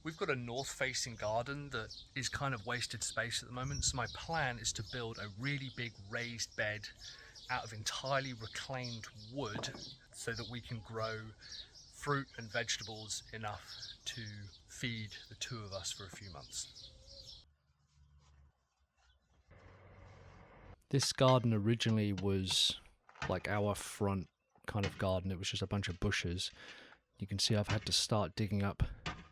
We've got a north-facing garden that is kind of wasted space at the moment, so my plan is to build a really big raised bed out of entirely reclaimed wood so that we can grow fruit and vegetables enough to feed the two of us for a few months. This garden originally was like our front kind of garden. It was just a bunch of bushes. You can see I've had to start digging up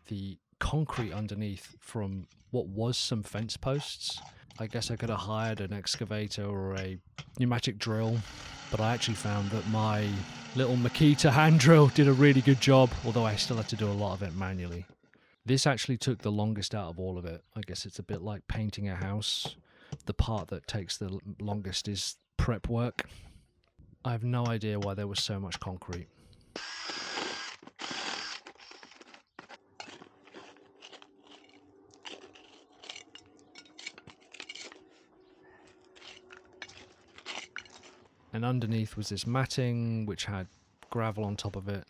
the concrete underneath from what was some fence posts. I guess I could have hired an excavator or a pneumatic drill, but I actually found that my little Makita hand drill did a really good job, although I still had to do a lot of it manually. This actually took the longest out of all of it. I guess it's a bit like painting a house. The part that takes the longest is prep work. I have no idea why there was so much concrete. And underneath was this matting which had gravel on top of it.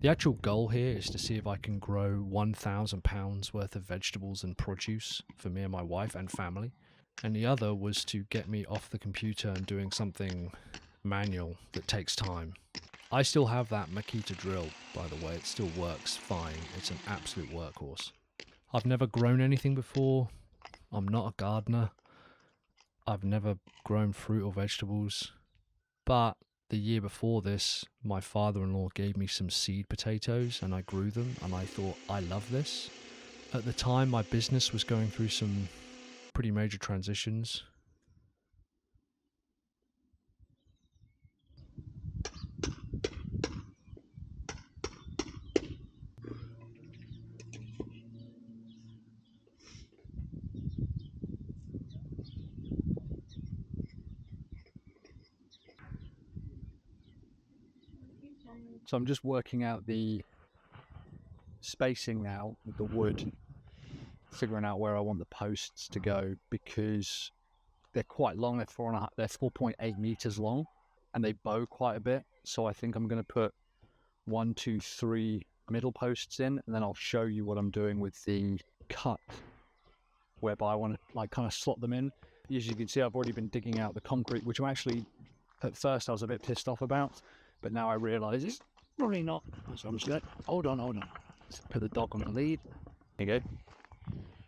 The actual goal here is to see if I can grow 1,000 pounds worth of vegetables and produce for me and my wife and family. And the other was to get me off the computer and doing something manual that takes time. I still have that Makita drill, by the way. It still works fine. It's an absolute workhorse. I've never grown anything before. I'm not a gardener. I've never grown fruit or vegetables. But the year before this, my father-in-law gave me some seed potatoes and I grew them and I thought, I love this. At the time, my business was going through some pretty major transitions. So I'm just working out the spacing now with the wood, figuring out where I want the posts to go because they're quite long. They're 4.8 meters long, and they bow quite a bit. So I think I'm going to put 1, 2, 3 middle posts in, and then I'll show you what I'm doing with the cut, whereby I want to like kind of slot them in. As you can see, I've already been digging out the concrete, which I'm actually, at first I was a bit pissed off about, but now I realise it's probably not. So I'm just going to, hold on. Let's put the dog on the lead. There you go.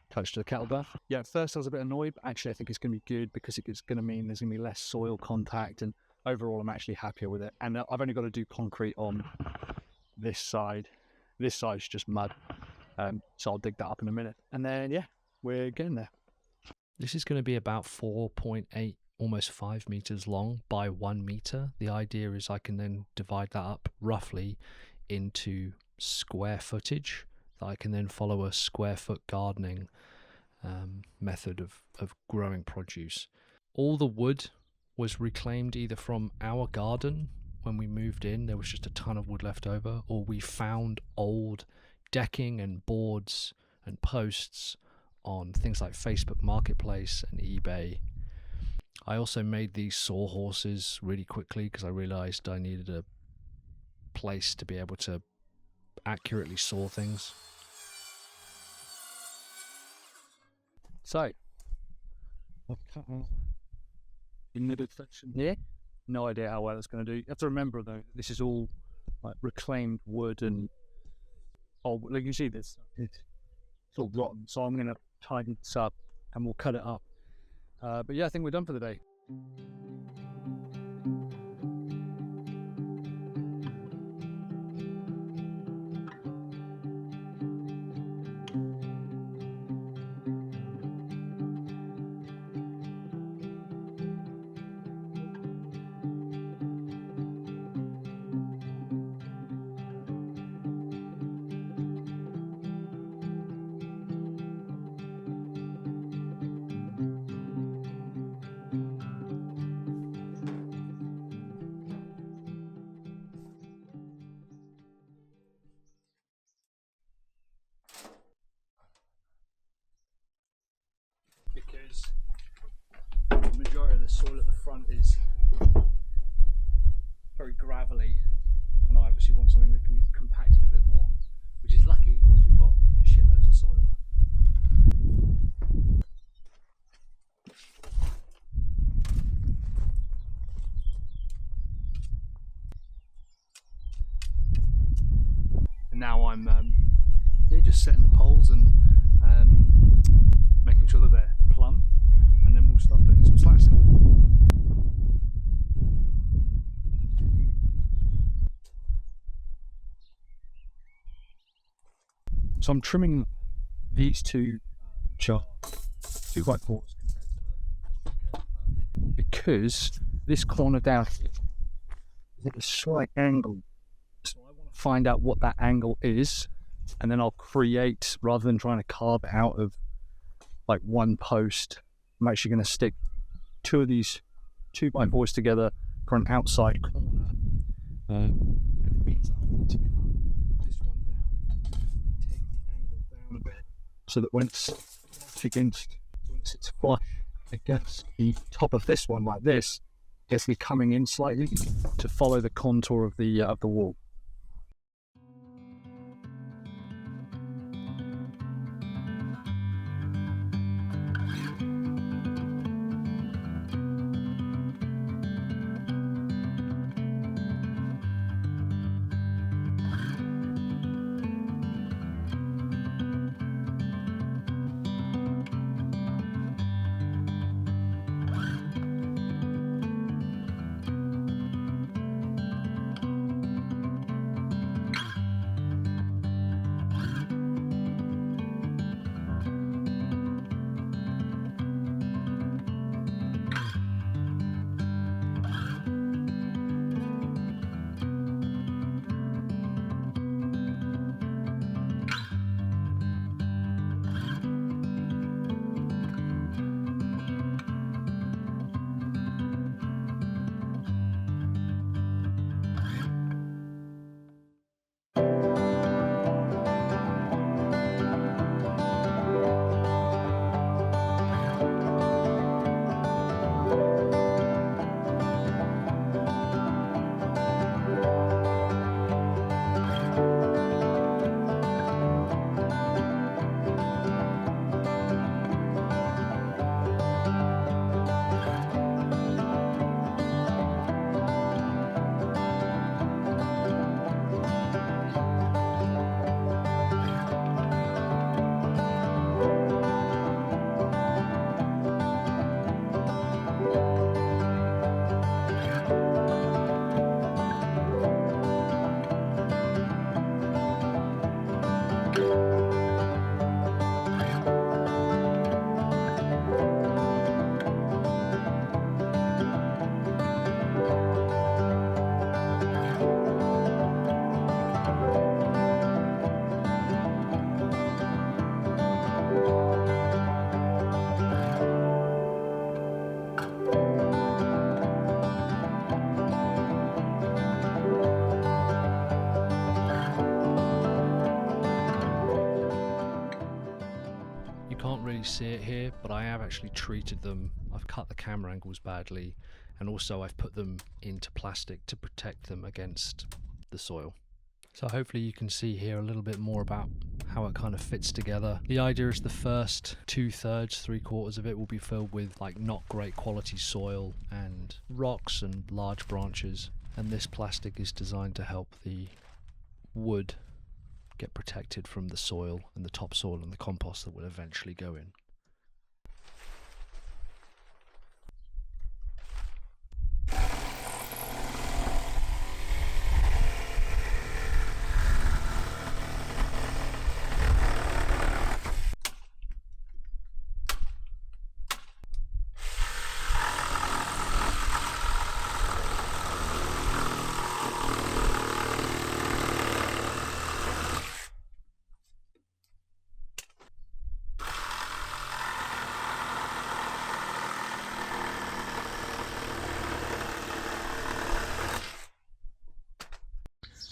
Touch to the kettle bath. Yeah, at first I was a bit annoyed, but actually I think it's going to be good because it's going to mean there's going to be less soil contact, and overall I'm actually happier with it. And I've only got to do concrete on this side. This side's just mud. So I'll dig that up in a minute. And then, yeah, we're getting there. This is going to be about 4.8, almost 5 meters long by 1 meter. The idea is I can then divide that up roughly into square footage that I can then follow a square foot gardening method of growing produce. All the wood was reclaimed either from our garden when we moved in, there was just a ton of wood left over, or we found old decking and boards and posts on things like Facebook Marketplace and eBay. I also made these sawhorses really quickly because I realized I needed a place to be able to accurately saw things. So, I've cut out in the section here. No idea how well it's going to do. You have to remember though, this is all like reclaimed wood and like you see this, it's all rotten. So I'm going to tidy this up and we'll cut it up. But yeah, I think we're done for the day. Because the majority of the soil at the front is very gravelly, and I obviously want something that can be compacted a bit more, which is lucky because we've got shitloads of soil. And now I'm just setting the poles and making sure that they're plumb, and then we'll start putting some slats in. So I'm trimming these two char 2x4s because this corner down here is at a slight angle. So I want to find out what that angle is, and then I'll create, rather than trying to carve it out of like one post, I'm actually going to stick two of these 2x4s together for an outside corner. It means that I want to cut this one down, take the angle down a bit, so that when it's flush against the top of this one like this, it's coming in slightly to follow the contour of the wall. See it here, but I have actually treated them. I've cut the camera angles badly, and also I've put them into plastic to protect them against the soil. So hopefully you can see here a little bit more about how it kind of fits together. The idea is the first 2/3, 3/4 of it will be filled with like not great quality soil and rocks and large branches, and this plastic is designed to help the wood get protected from the soil and the topsoil and the compost that will eventually go in.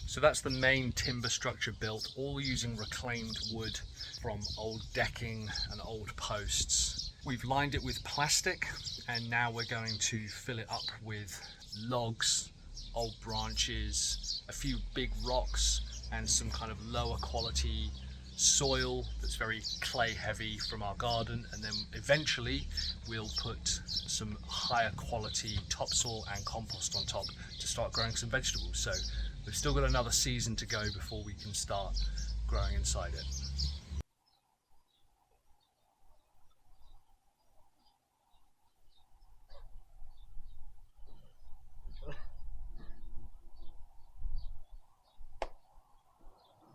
So that's the main timber structure built, all using reclaimed wood from old decking and old posts. We've lined it with plastic, and now we're going to fill it up with logs, old branches, a few big rocks, and some kind of lower quality soil that's very clay heavy from our garden. And then eventually we'll put some higher quality topsoil and compost on top to start growing some vegetables. So we've still got another season to go before we can start growing inside it.